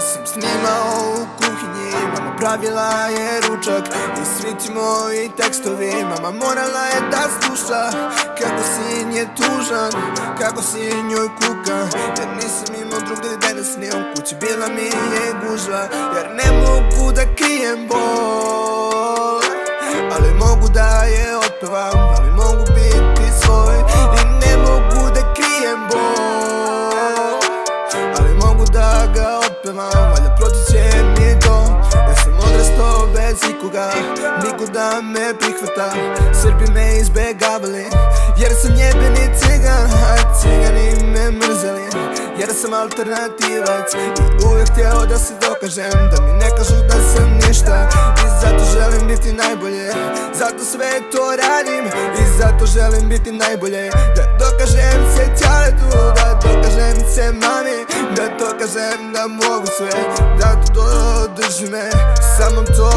sam snimao u kuhinji, mama pravila je ručak i svi ti moji tekstovi mama morala je da sluša. Kako sin je tužan, kako sin njoj kuka, jer nisam imao drugde danas ni u kući, bila mi je gužva. Jer ne mogu da krijem bol, ali mogu da je otpevam, ali mogu biti svoj. I ne mogu da krijem bol, ali mogu da ga otpevam, valjda proći će mi to. Ja sam odrastao bez ikoga, niko da me prihvata. Srbi me izbegavali, jer sam jebeni cigan, a cigani me mrzeli, jer sam alternativac. I uvijek htjeo da se dokažem, da mi ne kažu da sam ništa. I zato želim biti najbolje, zato sve to radim. I zato želim biti najbolje, da dokažem se ćaletu, da dokažem se mami, da dokažem da mogu sve, da to drži me, samo to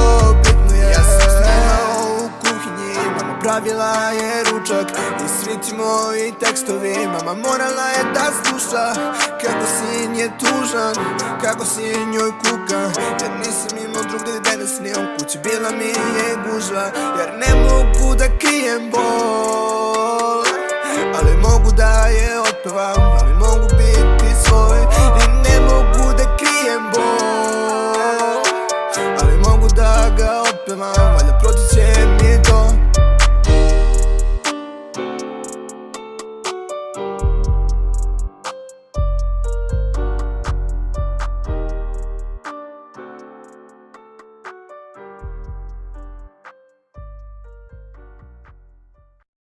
bitno je. Ja sam snimao u kuhinji, mama pravila je ručak i svi ti moji tekstovi mama morala je da sluša. Kako sin je tužan, kako sin njoj kuka, jer nisam imao drugde danas ni u kući, bila mi je gužva. Jer ne mogu da krijem bol, ali mogu da je otpevam, ali mogu biti